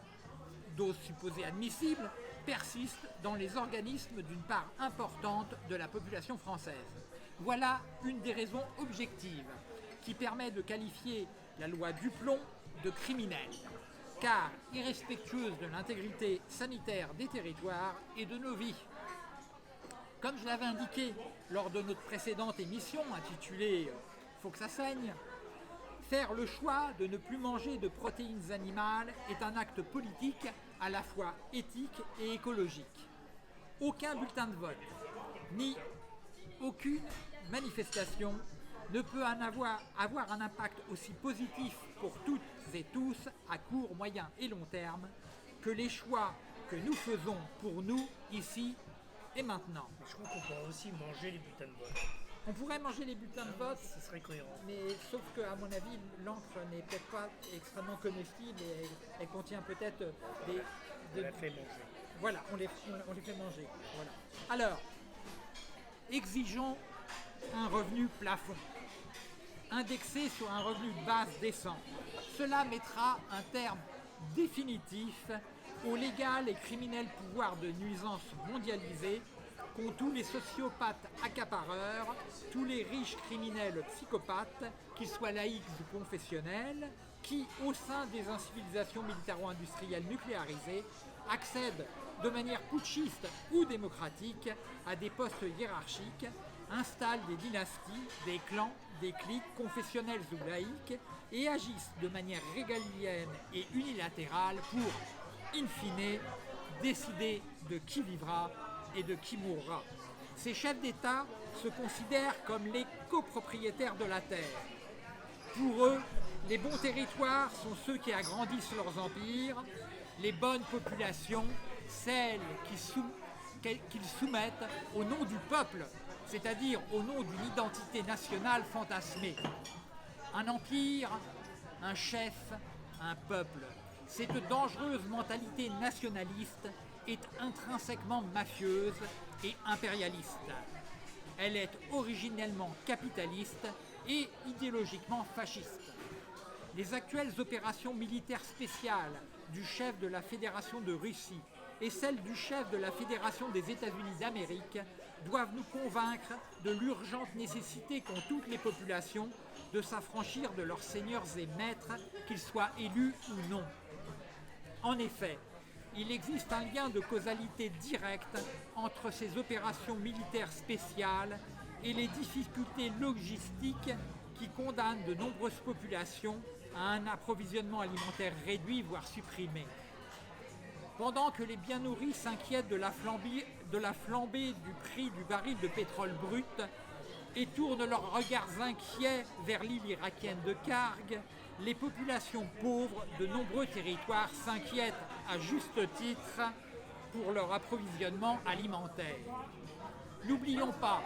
doses supposées admissibles, persistent dans les organismes d'une part importante de la population française. Voilà une des raisons objectives qui permet de qualifier la loi Duplon de criminelle, car irrespectueuse de l'intégrité sanitaire des territoires et de nos vies. Comme je l'avais indiqué lors de notre précédente émission intitulée « Faut que ça saigne », faire le choix de ne plus manger de protéines animales est un acte politique à la fois éthique et écologique. Aucun bulletin de vote, ni aucune manifestation ne peut avoir un impact aussi positif pour toutes et tous à court, moyen et long terme que les choix que nous faisons pour nous ici et maintenant. Je crois qu'on pourrait aussi manger les bulletins de vote. On pourrait manger les bulletins de vote, Ce serait cohérent. mais sauf qu'à mon avis, l'encre n'est peut-être pas extrêmement comestible et elle contient peut-être On la fait manger. Voilà, on les fait manger. Voilà. Alors, exigeons un revenu plafond, indexé sur un revenu de base décent. Cela mettra un terme définitif au légal et criminel pouvoir de nuisance mondialisé qu'ont tous les sociopathes accapareurs, tous les riches criminels psychopathes, qu'ils soient laïcs ou confessionnels, qui, au sein des incivilisations militaro-industrielles nucléarisées, accèdent de manière putschiste ou démocratique à des postes hiérarchiques, installent des dynasties, des clans, des cliques confessionnelles ou laïques et agissent de manière régalienne et unilatérale pour, in fine, décider de qui vivra et de qui mourra. Ces chefs d'État se considèrent comme les copropriétaires de la terre. Pour eux, les bons territoires sont ceux qui agrandissent leurs empires, les bonnes populations, celles qu'ils soumettent au nom du peuple, c'est-à-dire au nom d'une identité nationale fantasmée. Un empire, un chef, un peuple. Cette dangereuse mentalité nationaliste est intrinsèquement mafieuse et impérialiste. Elle est originellement capitaliste et idéologiquement fasciste. Les actuelles opérations militaires spéciales du chef de la Fédération de Russie et celles du chef de la Fédération des États-Unis d'Amérique doivent nous convaincre de l'urgente nécessité qu'ont toutes les populations de s'affranchir de leurs seigneurs et maîtres, qu'ils soient élus ou non. En effet, il existe un lien de causalité directe entre ces opérations militaires spéciales et les difficultés logistiques qui condamnent de nombreuses populations à un approvisionnement alimentaire réduit, voire supprimé. Pendant que les bien nourris s'inquiètent de la flambée du prix du baril de pétrole brut et tournent leurs regards inquiets vers l'île irakienne de Karg, les populations pauvres de nombreux territoires s'inquiètent à juste titre pour leur approvisionnement alimentaire. N'oublions pas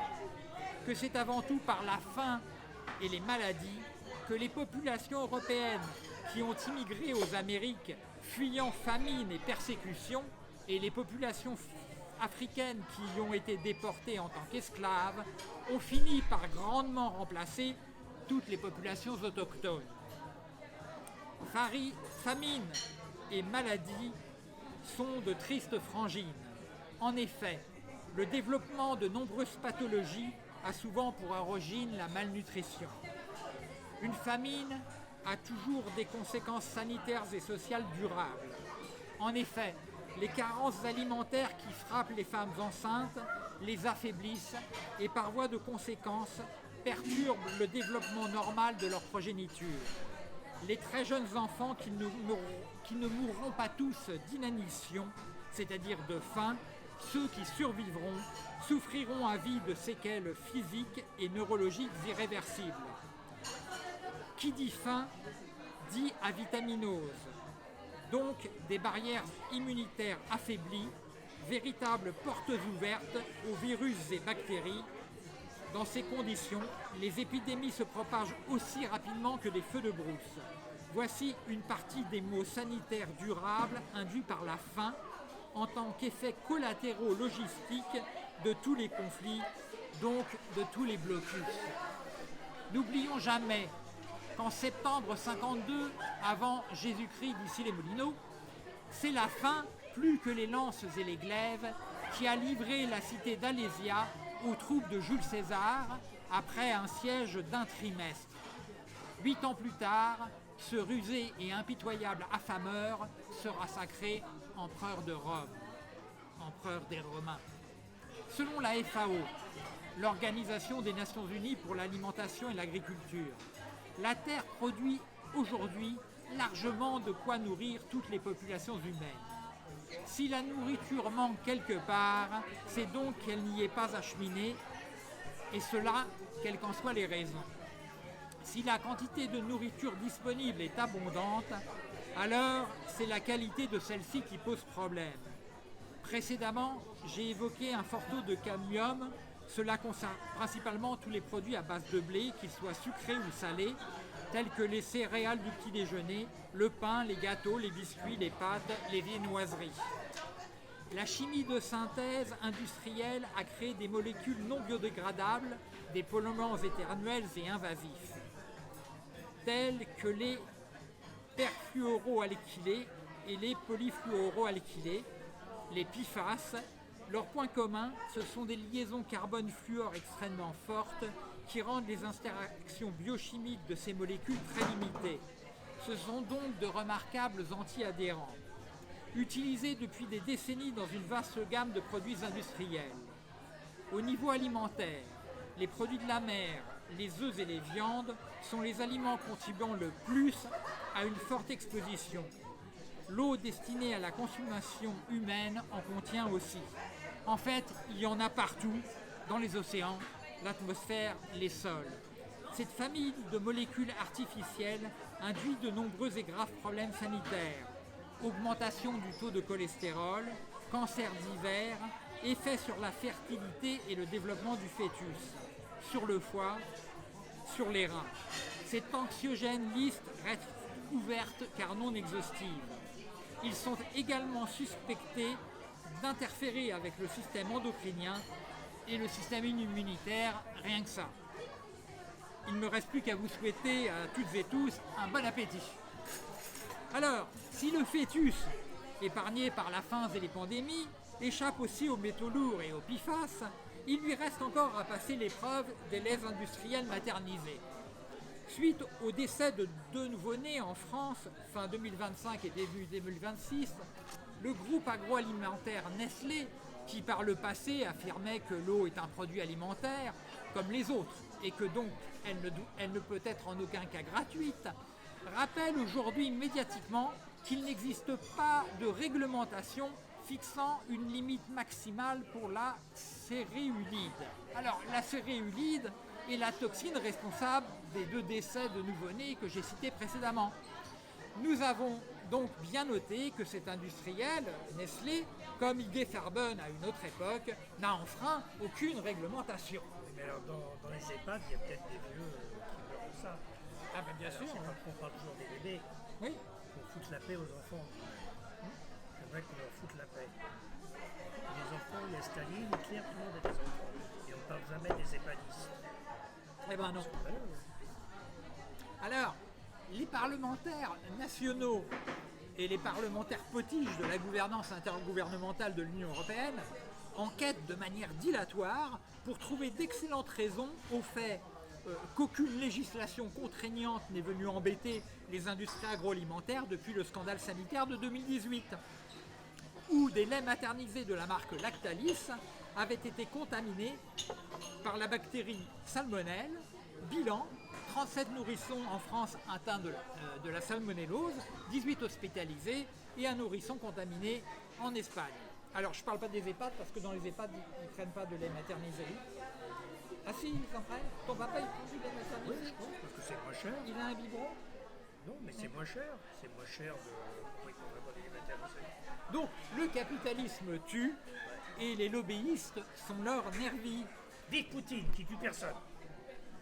que c'est avant tout par la faim et les maladies que les populations européennes qui ont immigré aux Amériques fuyant famine et persécution, et les populations africaines qui y ont été déportées en tant qu'esclaves, ont fini par grandement remplacer toutes les populations autochtones. Famine et maladie sont de tristes frangines. En effet, le développement de nombreuses pathologies a souvent pour origine la malnutrition. Une famine a toujours des conséquences sanitaires et sociales durables. En effet, les carences alimentaires qui frappent les femmes enceintes les affaiblissent et par voie de conséquence perturbent le développement normal de leur progéniture. Les très jeunes enfants qui ne mourront pas tous d'inanition, c'est-à-dire de faim, ceux qui survivront, souffriront à vie de séquelles physiques et neurologiques irréversibles. Qui dit faim, dit avitaminose, donc des barrières immunitaires affaiblies, véritables portes ouvertes aux virus et bactéries. Dans ces conditions, les épidémies se propagent aussi rapidement que des feux de brousse. Voici une partie des maux sanitaires durables induits par la faim en tant qu'effets collatéraux logistiques de tous les conflits, donc de tous les blocus. N'oublions jamais qu'en septembre 52 avant Jésus-Christ d'ici les Moulineaux, c'est la faim plus que les lances et les glaives qui a livré la cité d'Alésia aux troupes de Jules César après un siège d'un trimestre. 8 ans plus tard, ce rusé et impitoyable affameur sera sacré empereur de Rome, empereur des Romains. Selon la FAO, l'Organisation des Nations Unies pour l'alimentation et l'agriculture, la Terre produit aujourd'hui largement de quoi nourrir toutes les populations humaines. Si la nourriture manque quelque part, c'est donc qu'elle n'y est pas acheminée, et cela, quelles qu'en soient les raisons. Si la quantité de nourriture disponible est abondante, alors c'est la qualité de celle-ci qui pose problème. Précédemment, j'ai évoqué un fort taux de cadmium. Cela concerne principalement tous les produits à base de blé, qu'ils soient sucrés ou salés, tels que les céréales du petit déjeuner, le pain, les gâteaux, les biscuits, les pâtes, les viennoiseries. La chimie de synthèse industrielle a créé des molécules non biodégradables, des polluants éternels et invasifs, tels que les perfluoroalkylés et les polyfluoroalkylés, les PFAS. Leur point commun, ce sont des liaisons carbone-fluor extrêmement fortes qui rendent les interactions biochimiques de ces molécules très limitées. Ce sont donc de remarquables anti-adhérents, utilisés depuis des décennies dans une vaste gamme de produits industriels. Au niveau alimentaire, les produits de la mer, les œufs et les viandes sont les aliments contribuant le plus à une forte exposition. L'eau destinée à la consommation humaine en contient aussi. En fait, il y en a partout, dans les océans, l'atmosphère, les sols. Cette famille de molécules artificielles induit de nombreux et graves problèmes sanitaires. Augmentation du taux de cholestérol, cancers divers, effets sur la fertilité et le développement du fœtus, sur le foie, sur les reins. Cette anxiogène liste reste ouverte car non exhaustive. Ils sont également suspectés d'interférer avec le système endocrinien et le système immunitaire, rien que ça. Il ne me reste plus qu'à vous souhaiter à toutes et tous un bon appétit. Alors, si le fœtus, épargné par la faim et les pandémies, échappe aussi aux métaux lourds et aux PFAS, il lui reste encore à passer l'épreuve des laits industriels maternisés. Suite au décès de 2 nouveau-nés en France, fin 2025 et début 2026, le groupe agroalimentaire Nestlé, qui par le passé affirmait que l'eau est un produit alimentaire, comme les autres, et que donc elle ne peut être en aucun cas gratuite, rappelle aujourd'hui médiatiquement qu'il n'existe pas de réglementation fixant une limite maximale pour la céréulide. Alors, la céréulide est la toxine responsable des 2 décès de nouveau-nés que j'ai cités précédemment. Nous avons donc bien noté que cet industriel, Nestlé, comme IG Farben à une autre époque, n'a enfreint aucune réglementation. Mais alors, dans les EHPAD, il y a peut-être des vieux qui meurent de ça. Ah ben bien Alors, sûr. c'est pas qu'on parle toujours des bébés, Oui. pour foutre la paix aux enfants. C'est vrai qu'on leur fout la paix. Les enfants, il y a Staline, Hitler, tout le monde a des enfants. Et on parle jamais des EHPADistes. Eh ben non. Ouais, ouais. Alors, les parlementaires nationaux et les parlementaires potiches de la gouvernance intergouvernementale de l'Union européenne enquêtent de manière dilatoire pour trouver d'excellentes raisons au fait qu'aucune législation contraignante n'est venue embêter les industries agroalimentaires depuis le scandale sanitaire de 2018, où des laits maternisés de la marque Lactalis avaient été contaminés par la bactérie salmonelle. Bilan, 37 nourrissons en France atteints de la salmonellose, 18 hospitalisés et un nourrisson contaminé en Espagne. Alors je ne parle pas des EHPAD parce que dans les EHPAD ils ne prennent pas de lait maternisé. Ah si, ils en prennent. Ton papa il prend du lait Oui, maternisé. je pense, parce que c'est moins cher. Il a un biberon. Non, mais c'est moins cher. C'est moins cher de... Pourquoi ils ne prendraient pas des maternisés? Donc le capitalisme tue et les lobbyistes sont leurs nervis. Vive Poutine, qui tue personne.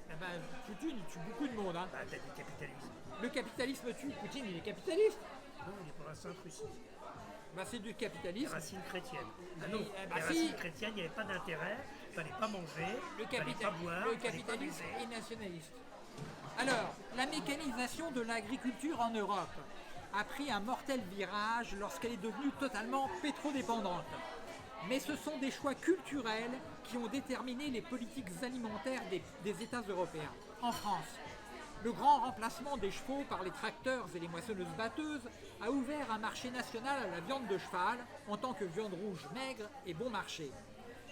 Eh ben, Poutine il tue beaucoup de monde. Hein. Bah, t'as dit capitalisme. Le capitalisme tue. Poutine il est capitaliste. Non, il est pour la Sainte Russie. Bah, c'est du Les capitalisme. racines chrétiennes. Ah Oui, non, eh ben les si. racines chrétiennes, il n'y avait pas d'intérêt, il ne fallait pas manger, Le, il ne fallait pas boire, le il ne fallait pas capitalisme baiser. est nationaliste. Alors, la mécanisation de l'agriculture en Europe a pris un mortel virage lorsqu'elle est devenue totalement pétrodépendante. Mais ce sont des choix culturels qui ont déterminé les politiques alimentaires des États européens. En France, le grand remplacement des chevaux par les tracteurs et les moissonneuses-batteuses a ouvert un marché national à la viande de cheval en tant que viande rouge maigre et bon marché.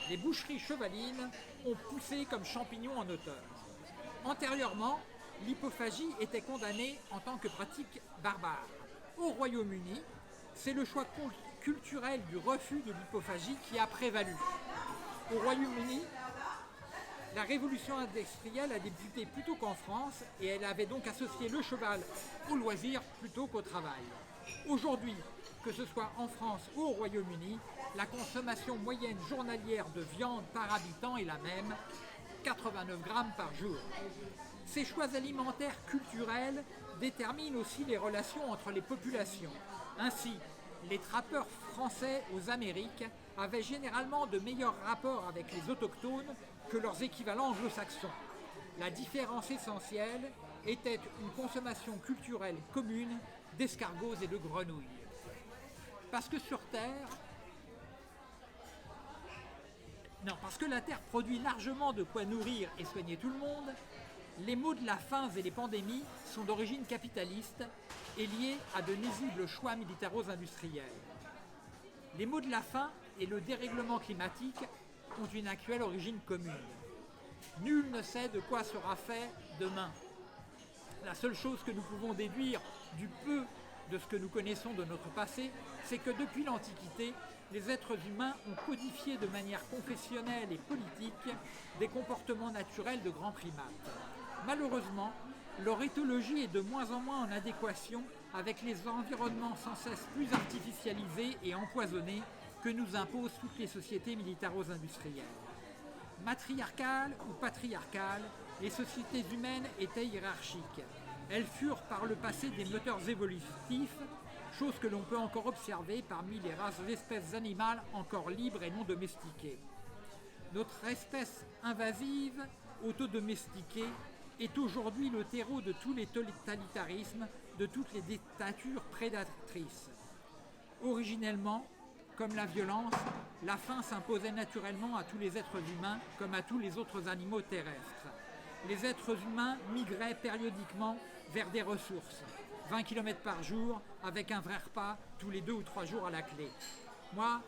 Les boucheries chevalines ont poussé comme champignons en hauteur. Antérieurement, l'hypophagie était condamnée en tant que pratique barbare. Au Royaume-Uni, c'est le choix culturel du refus de l'hypophagie qui a prévalu. Au Royaume-Uni, la révolution industrielle a débuté plutôt qu'en France et elle avait donc associé le cheval au loisir plutôt qu'au travail. Aujourd'hui, que ce soit en France ou au Royaume-Uni, la consommation moyenne journalière de viande par habitant est la même, 89 grammes par jour. Ces choix alimentaires culturels déterminent aussi les relations entre les populations. Ainsi, les trappeurs français aux Amériques avaient généralement de meilleurs rapports avec les autochtones que leurs équivalents anglo-saxons. La différence essentielle était une consommation culturelle commune d'escargots et de grenouilles. Parce que sur Terre, parce que la Terre produit largement de quoi nourrir et soigner tout le monde, les maux de la faim et les pandémies sont d'origine capitaliste et liés à de nuisibles choix militaro-industriels. Les maux de la faim et le dérèglement climatique ont une actuelle origine commune. Nul ne sait de quoi sera fait demain. La seule chose que nous pouvons déduire du peu de ce que nous connaissons de notre passé, c'est que depuis l'Antiquité, les êtres humains ont codifié de manière confessionnelle et politique des comportements naturels de grands primates. Malheureusement, leur éthologie est de moins en moins en adéquation avec les environnements sans cesse plus artificialisés et empoisonnés que nous imposent toutes les sociétés militaro-industrielles. Matriarcales ou patriarcales, les sociétés humaines étaient hiérarchiques. Elles furent par le passé des moteurs évolutifs, chose que l'on peut encore observer parmi les races d'espèces animales encore libres et non domestiquées. Notre espèce invasive, autodomestiquée, est aujourd'hui le terreau de tous les totalitarismes, de toutes les dictatures prédatrices. Originellement, comme la violence, la faim s'imposait naturellement à tous les êtres humains comme à tous les autres animaux terrestres. Les êtres humains migraient périodiquement vers des ressources, 20 km par jour, avec un vrai repas tous les 2 ou 3 jours à la clé. Moi,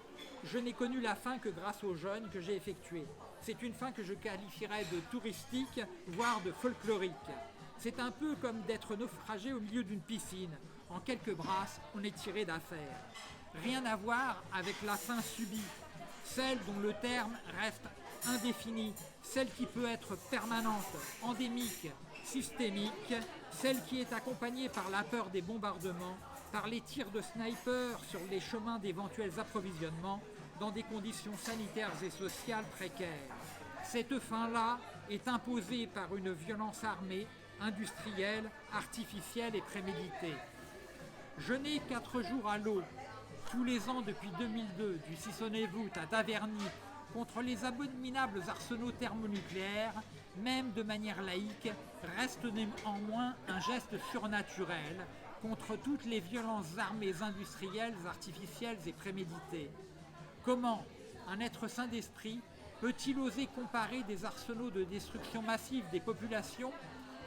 je n'ai connu la faim que grâce aux jeûnes que j'ai effectués. C'est une faim que je qualifierais de touristique, voire de folklorique. C'est un peu comme d'être naufragé au milieu d'une piscine. En quelques brasses, on est tiré d'affaire. Rien à voir avec la faim subie, celle dont le terme reste indéfini, celle qui peut être permanente, endémique, systémique, celle qui est accompagnée par la peur des bombardements, par les tirs de snipers sur les chemins d'éventuels approvisionnements, dans des conditions sanitaires et sociales précaires. Cette faim-là est imposée par une violence armée, industrielle, artificielle et préméditée. Jeûner 4 jours à l'eau, tous les ans depuis 2002, du Sissonnais-Voûte à Taverny, contre les abominables arsenaux thermonucléaires, même de manière laïque, reste néanmoins un geste surnaturel contre toutes les violences armées industrielles, artificielles et préméditées. Comment un être sain d'esprit peut-il oser comparer des arsenaux de destruction massive des populations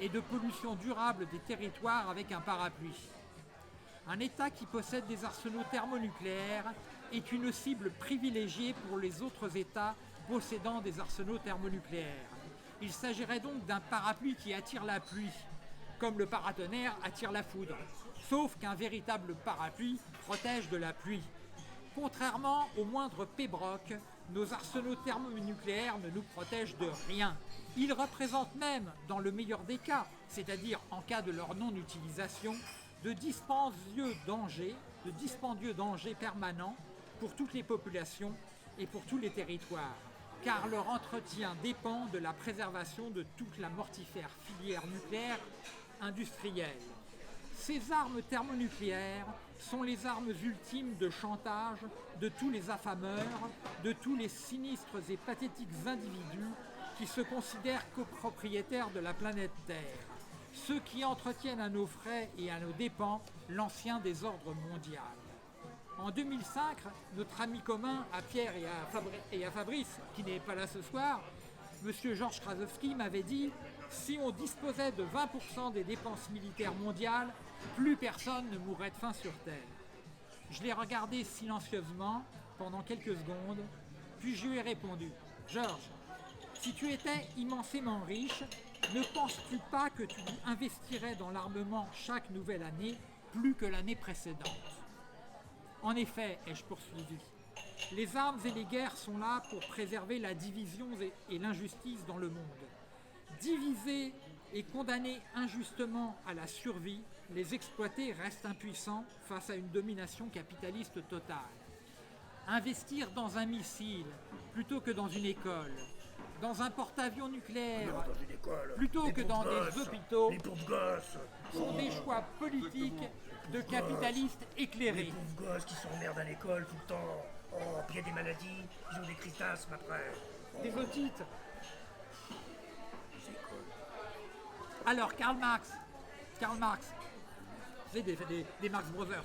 et de pollution durable des territoires avec un parapluie ? Un État qui possède des arsenaux thermonucléaires est une cible privilégiée pour les autres États possédant des arsenaux thermonucléaires. Il s'agirait donc d'un parapluie qui attire la pluie, comme le paratonnerre attire la foudre, sauf qu'un véritable parapluie protège de la pluie. Contrairement au moindre pébroc, nos arsenaux thermonucléaires ne nous protègent de rien. Ils représentent même, dans le meilleur des cas, c'est-à-dire en cas de leur non-utilisation, de dispendieux dangers permanents pour toutes les populations et pour tous les territoires, car leur entretien dépend de la préservation de toute la mortifère filière nucléaire industrielle. Ces armes thermonucléaires sont les armes ultimes de chantage de tous les affameurs, de tous les sinistres et pathétiques individus qui se considèrent copropriétaires de la planète Terre. ceux qui entretiennent à nos frais et à nos dépens l'ancien désordre mondial. En 2005, notre ami commun à Pierre et à Fabrice, qui n'est pas là ce soir, M. Georges Krasowski m'avait dit « Si on disposait de 20% des dépenses militaires mondiales, plus personne ne mourrait de faim sur Terre. » Je l'ai regardé silencieusement pendant quelques secondes, puis je lui ai répondu « Georges, si tu étais immensément riche, ne penses-tu pas que tu investirais dans l'armement chaque nouvelle année plus que l'année précédente ?» En effet, ai-je poursuivi, les armes et les guerres sont là pour préserver la division et l'injustice dans le monde. Divisés et condamnés injustement à la survie, les exploités restent impuissants face à une domination capitaliste totale. Investir dans un missile plutôt que dans une école, dans un porte-avions nucléaire Dans une école, plutôt les que pauvres dans gosses, des hôpitaux les pauvres gosses, sont des choix politiques de capitalistes les éclairés. pauvres gosses qui s'emmerdent à l'école tout le temps. Oh, puis il y a des maladies, ils ont des critasmes après. Des otites. Les écoles. Alors, Karl Marx, c'est des Marx Brothers.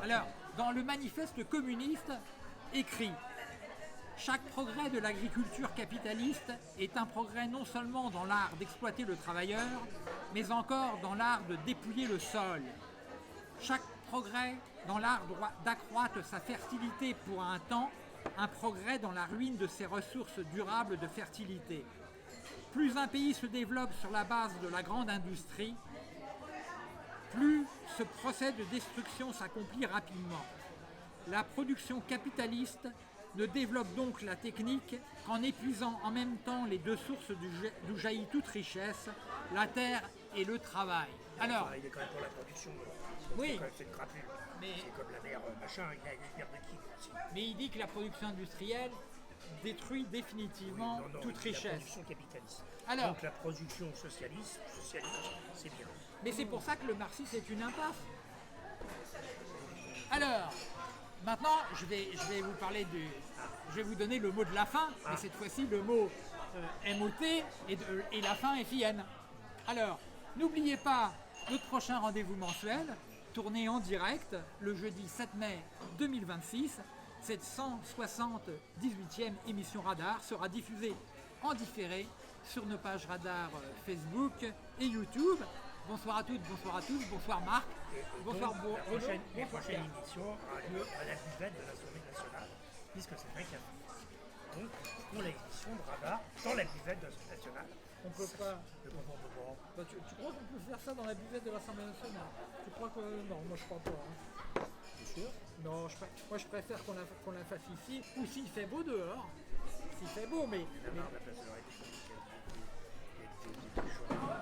Alors, dans le manifeste communiste, écrit « Chaque progrès de l'agriculture capitaliste est un progrès non seulement dans l'art d'exploiter le travailleur, mais encore dans l'art de dépouiller le sol. Chaque progrès dans l'art d'accroître sa fertilité pour un temps, un progrès dans la ruine de ses ressources durables de fertilité. Plus un pays se développe sur la base de la grande industrie, plus ce procès de destruction s'accomplit rapidement. La production capitaliste ne développe donc la technique qu'en épuisant en même temps les deux sources d'où jaillit toute richesse, la terre et le travail. Alors, Il est quand même pour la production. Oui. C'est une crapule. Mais- C'est comme la mère machin, il a une mère de qui aussi. mais il dit que la production industrielle détruit définitivement Non, toute La richesse. production capitaliste. Alors- Donc la production socialiste, c'est bien. Mais c'est pour ça que le marxisme est une impasse. Alors, maintenant, je vais vous parler je vais vous donner le mot de la fin, mais cette fois-ci le mot MOT et la fin FIN. Alors, n'oubliez pas notre prochain rendez-vous mensuel, tourné en direct le jeudi 7 mai 2026. Cette 178e émission Radar sera diffusée en différé sur nos pages Radar Facebook et YouTube. Bonsoir à toutes, bonsoir à tous, bonsoir Marc, bonsoir Donc, Bruno, la prochaine bonsoir Pierre. émission aura lieu à la buvette de l'Assemblée nationale, puisque c'est vrai qu'il y a. Donc, pour l'émission de Radar, dans la buvette de l'Assemblée nationale. On peut pas. Le moment de voir. Bah, tu crois qu'on peut faire ça dans la buvette de l'Assemblée nationale? Tu crois que. Non, moi je crois pas. Hein. C'est sûr. Non, moi je préfère qu'on la fasse ici, ou s'il fait beau dehors. S'il fait beau, mais. Il y en a marre de la place de la République. Il y a des journaux.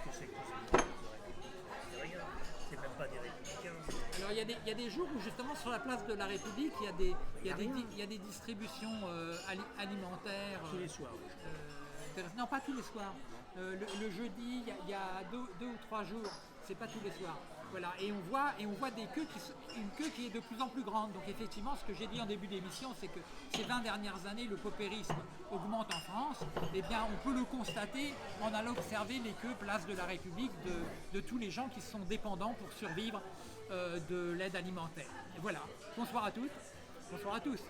Qu'est-ce que c'est que tous ces journaux de la République? C'est rien. C'est même pas des républicains. Alors il y a des jours où justement sur la place de la République, il y a des distributions alimentaires. Tous les soirs. Non, pas tous les soirs. Le jeudi, il y a deux ou trois jours. C'est pas tous les soirs. Voilà. Et on voit des queues une queue qui est de plus en plus grande. Donc effectivement, ce que j'ai dit en début d'émission, c'est que ces 20 dernières années, le paupérisme augmente en France. Eh bien, on peut le constater en allant observer les queues place de la République de tous les gens qui sont dépendants pour survivre de l'aide alimentaire. Et voilà. Bonsoir à toutes. Bonsoir à tous.